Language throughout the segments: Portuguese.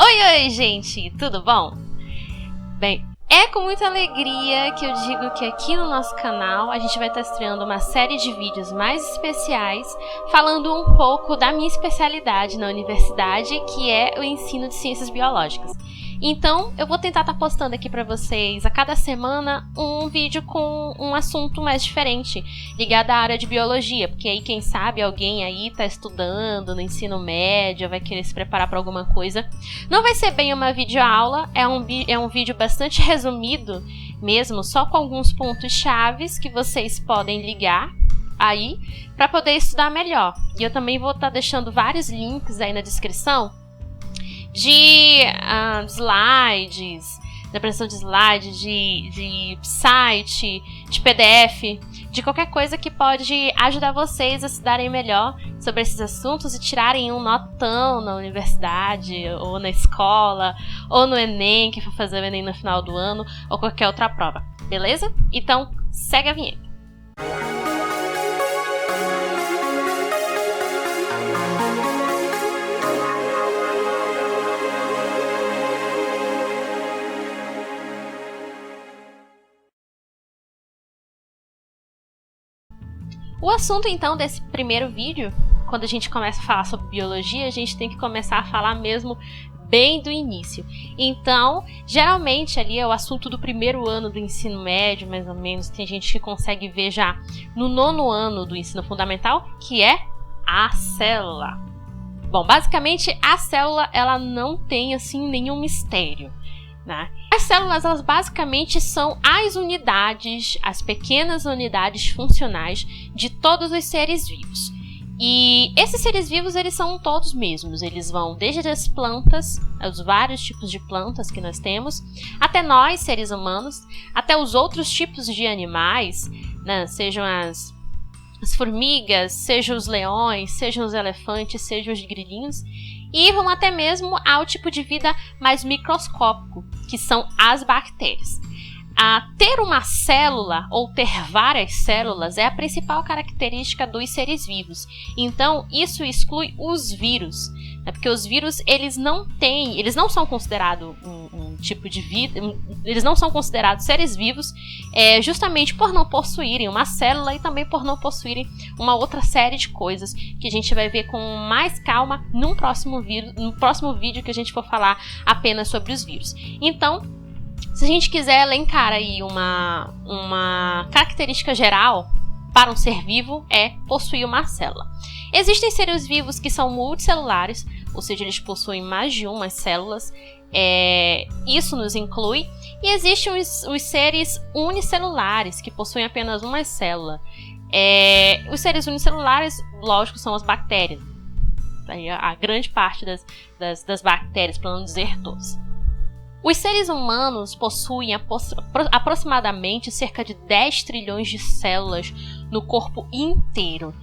Oi, gente, tudo bom? Bem, é com muita alegria que eu digo que aqui no nosso canal a gente vai estar estreando uma série de vídeos mais especiais falando um pouco da minha especialidade na universidade, que é o ensino de ciências biológicas. Então, eu vou tentar estar postando aqui para vocês a cada semana um vídeo com um assunto mais diferente, ligado à área de biologia, porque aí, quem sabe, alguém aí está estudando no ensino médio, vai querer se preparar para alguma coisa. Não vai ser bem uma videoaula, é um vídeo bastante resumido mesmo, só com alguns pontos chaves que vocês podem ligar aí para poder estudar melhor. E eu também vou estar deixando vários links aí na descrição de slides, da apresentação de slides, de site, de PDF, de qualquer coisa que pode ajudar vocês a estudarem melhor sobre esses assuntos e tirarem um notão na universidade, ou na escola, ou no Enem, que for fazer o Enem no final do ano, ou qualquer outra prova, beleza? Então, segue a vinheta. O assunto, então, desse primeiro vídeo, quando a gente começa a falar sobre biologia, a gente tem que começar a falar mesmo bem do início. Então, geralmente ali é o assunto do primeiro ano do ensino médio, mais ou menos. Tem gente que consegue ver já no 9º ano do ensino fundamental, que é a célula. Bom, basicamente, a célula, ela não tem, assim, nenhum mistério, né? As células, elas basicamente são as unidades, as pequenas unidades funcionais de todos os seres vivos. E esses seres vivos, eles são todos mesmos. Eles vão desde as plantas, os vários tipos de plantas que nós temos, até nós, seres humanos, até os outros tipos de animais, né? Sejam as formigas, sejam os leões, sejam os elefantes, sejam os grilinhos, e vão até mesmo ao tipo de vida mais microscópico, que são as bactérias. Ter uma célula ou ter várias células é a principal característica dos seres vivos. Então, isso exclui os vírus, né? Porque os vírus, eles não são considerados um tipo de vida, eles não são considerados seres vivos, justamente por não possuírem uma célula e também por não possuírem uma outra série de coisas que a gente vai ver com mais calma no próximo vídeo que a gente for falar apenas sobre os vírus. Então, se a gente quiser elencar aí uma característica geral para um ser vivo, é possuir uma célula. Existem seres vivos que são multicelulares, ou seja, eles possuem mais de umas células, isso nos inclui. E existem os seres unicelulares, que possuem apenas uma célula. Os seres unicelulares, lógico, são as bactérias. A grande parte das bactérias, para não dizer todas. Os seres humanos possuem aproximadamente cerca de 10 trilhões de células no corpo inteiro.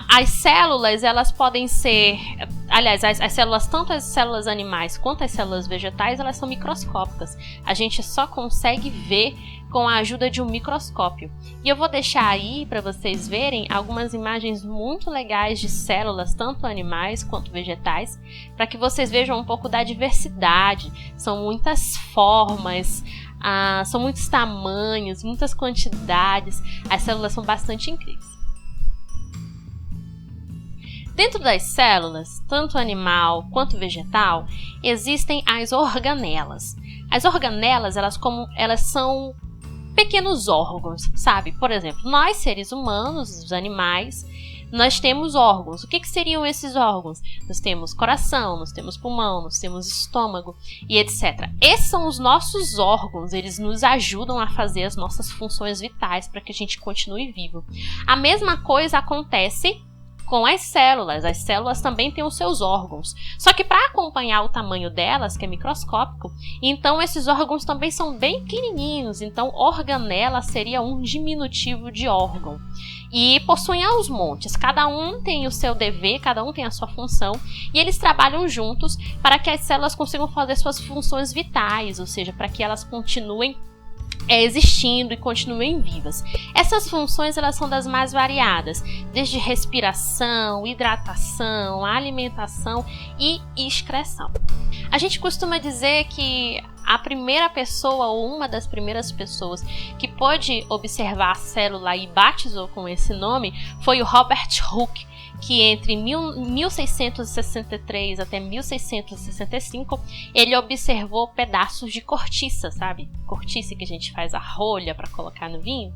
As células, elas podem ser... Aliás, as células, tanto as células animais quanto as células vegetais, elas são microscópicas. A gente só consegue ver com a ajuda de um microscópio. E eu vou deixar aí para vocês verem algumas imagens muito legais de células, tanto animais quanto vegetais, para que vocês vejam um pouco da diversidade. São muitas formas, são muitos tamanhos, muitas quantidades. As células são bastante incríveis. Dentro das células, tanto animal quanto vegetal, existem as organelas. As organelas, elas são pequenos órgãos, sabe? Por exemplo, nós, seres humanos, os animais, nós temos órgãos. O que seriam esses órgãos? Nós temos coração, nós temos pulmão, nós temos estômago e etc. Esses são os nossos órgãos, eles nos ajudam a fazer as nossas funções vitais para que a gente continue vivo. A mesma coisa acontece com as células também têm os seus órgãos. Só que para acompanhar o tamanho delas, que é microscópico, então esses órgãos também são bem pequenininhos. Então, organela seria um diminutivo de órgão. E possuem aos montes. Cada um tem o seu dever, cada um tem a sua função. E eles trabalham juntos para que as células consigam fazer suas funções vitais, ou seja, para que elas continuem existindo e continuem vivas. Essas funções elas são das mais variadas, desde respiração, hidratação, alimentação e excreção. A gente costuma dizer que a primeira pessoa ou uma das primeiras pessoas que pôde observar a célula e batizou com esse nome foi o Robert Hooke, que entre 1663 até 1665 ele observou pedaços de cortiça, sabe? Cortiça que a gente faz a rolha para colocar no vinho.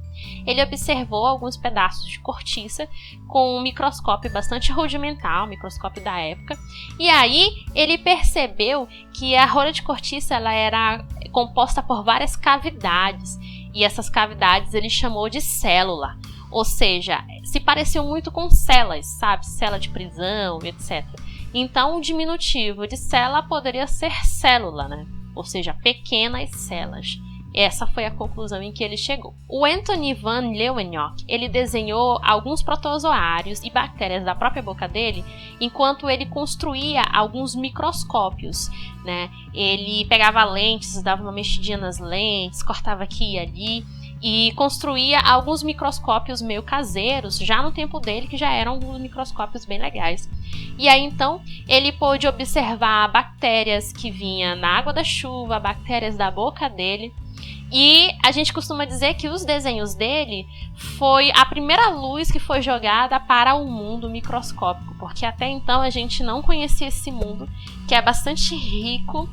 Ele observou alguns pedaços de cortiça com um microscópio bastante rudimentar, um microscópio da época. E aí ele percebeu que a rolha de cortiça ela era composta por várias cavidades. E essas cavidades ele chamou de célula. Ou seja, se pareciam muito com celas, sabe? Cela de prisão, etc. Então, o diminutivo de cela poderia ser célula, né? Ou seja, pequenas celas. Essa foi a conclusão em que ele chegou. O Anthony van Leeuwenhoek, ele desenhou alguns protozoários e bactérias da própria boca dele, enquanto ele construía alguns microscópios, né? Ele pegava lentes, dava uma mexidinha nas lentes, cortava aqui e ali, e construía alguns microscópios meio caseiros, já no tempo dele, que já eram alguns microscópios bem legais. E aí, então, ele pôde observar bactérias que vinham na água da chuva, bactérias da boca dele. E a gente costuma dizer que os desenhos dele foi a primeira luz que foi jogada para o mundo microscópico, porque até então a gente não conhecia esse mundo, que é bastante rico,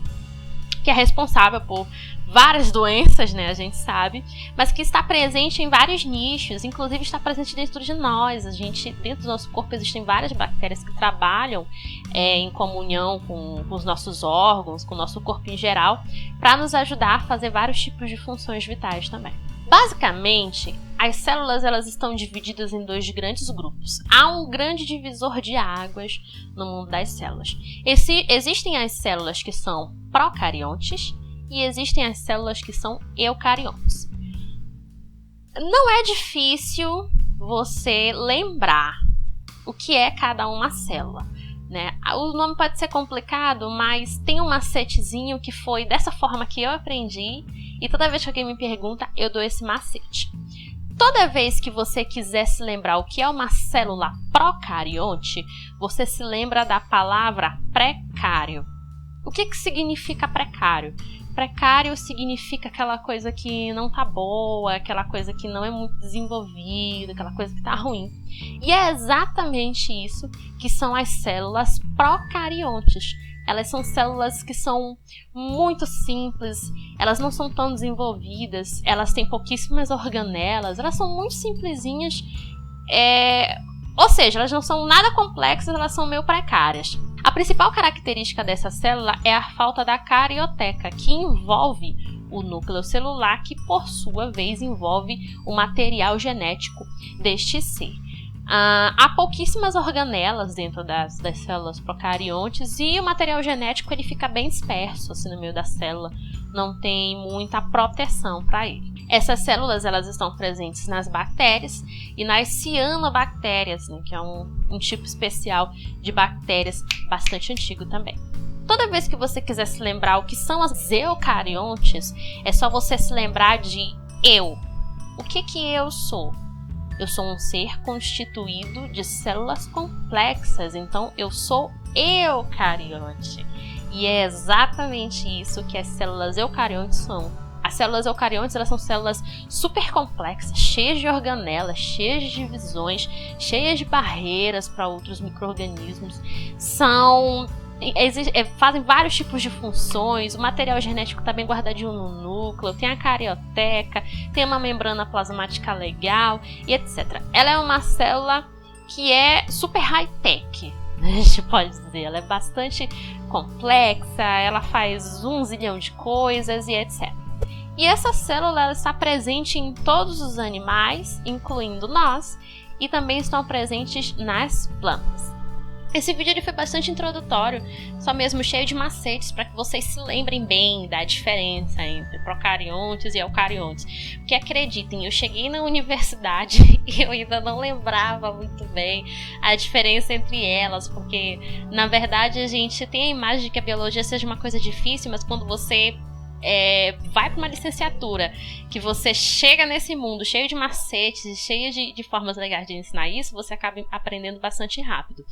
que é responsável por várias doenças, né, a gente sabe, mas que está presente em vários nichos, inclusive está presente dentro de nós. Dentro do nosso corpo existem várias bactérias que trabalham em comunhão com os nossos órgãos, com o nosso corpo em geral, para nos ajudar a fazer vários tipos de funções vitais também. Basicamente, as células elas estão divididas em dois grandes grupos. Há um grande divisor de águas no mundo das células. Existem as células que são procariontes e existem as células que são eucariontes. Não é difícil você lembrar o que é cada uma célula, né? O nome pode ser complicado, mas tem um macetezinho que foi dessa forma que eu aprendi, e toda vez que alguém me pergunta, eu dou esse macete. Toda vez que você quiser se lembrar o que é uma célula procarionte, você se lembra da palavra precário. O que significa precário? Precário significa aquela coisa que não tá boa, aquela coisa que não é muito desenvolvida, aquela coisa que tá ruim. E é exatamente isso que são as células procariontes. Elas são células que são muito simples, elas não são tão desenvolvidas, elas têm pouquíssimas organelas, elas são muito simplesinhas, ou seja, elas não são nada complexas, elas são meio precárias. A principal característica dessa célula é a falta da carioteca, que envolve o núcleo celular, que por sua vez envolve o material genético deste ser. Há pouquíssimas organelas dentro das células procariontes e o material genético ele fica bem disperso assim, no meio da célula, não tem muita proteção para ele. Essas células elas estão presentes nas bactérias e nas cianobactérias, né, que é um tipo especial de bactérias bastante antigo também. Toda vez que você quiser se lembrar o que são as eucariontes, é só você se lembrar de eu. O que eu sou? Eu sou um ser constituído de células complexas, então eu sou eucarionte. E é exatamente isso que as células eucariontes são. As células eucariontes elas são células super complexas, cheias de organelas, cheias de divisões, cheias de barreiras para outros micro-organismos. Fazem vários tipos de funções, o material genético está bem guardadinho no núcleo, tem a carioteca, tem uma membrana plasmática legal e etc. Ela é uma célula que é super high-tech, a gente pode dizer. Ela é bastante complexa, ela faz 1 zilhão de coisas e etc. E essa célula ela está presente em todos os animais, incluindo nós, e também estão presentes nas plantas. Esse vídeo ele foi bastante introdutório, só mesmo cheio de macetes para que vocês se lembrem bem da diferença entre procariontes e eucariontes. Porque acreditem, eu cheguei na universidade e eu ainda não lembrava muito bem a diferença entre elas, porque na verdade a gente tem a imagem de que a biologia seja uma coisa difícil, mas quando você vai para uma licenciatura, que você chega nesse mundo cheio de macetes, cheio de formas legais de ensinar isso, você acaba aprendendo bastante rápido.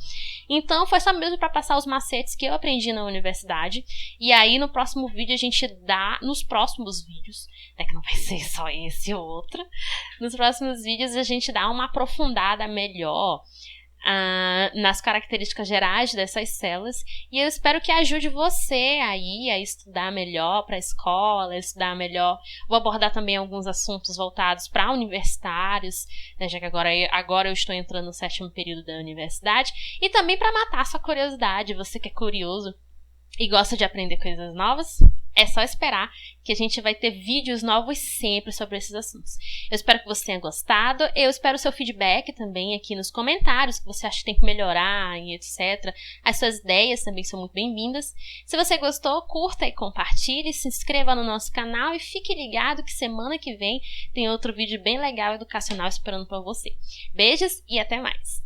Então foi só mesmo para passar os macetes que eu aprendi na universidade, e aí no próximo vídeo a gente dá, nos próximos vídeos, que não vai ser só esse ou outro, nos próximos vídeos a gente dá uma aprofundada melhor nas características gerais dessas células, e eu espero que ajude você aí a estudar melhor para a escola, estudar melhor. Vou abordar também alguns assuntos voltados para universitários, né, já que agora eu estou entrando no 7º período da universidade, e também para matar sua curiosidade. Você que é curioso e gosta de aprender coisas novas, é só esperar que a gente vai ter vídeos novos sempre sobre esses assuntos. Eu espero que você tenha gostado. Eu espero o seu feedback também aqui nos comentários, que você acha que tem que melhorar e etc. As suas ideias também são muito bem-vindas. Se você gostou, curta e compartilhe, se inscreva no nosso canal e fique ligado que semana que vem tem outro vídeo bem legal educacional esperando por você. Beijos e até mais!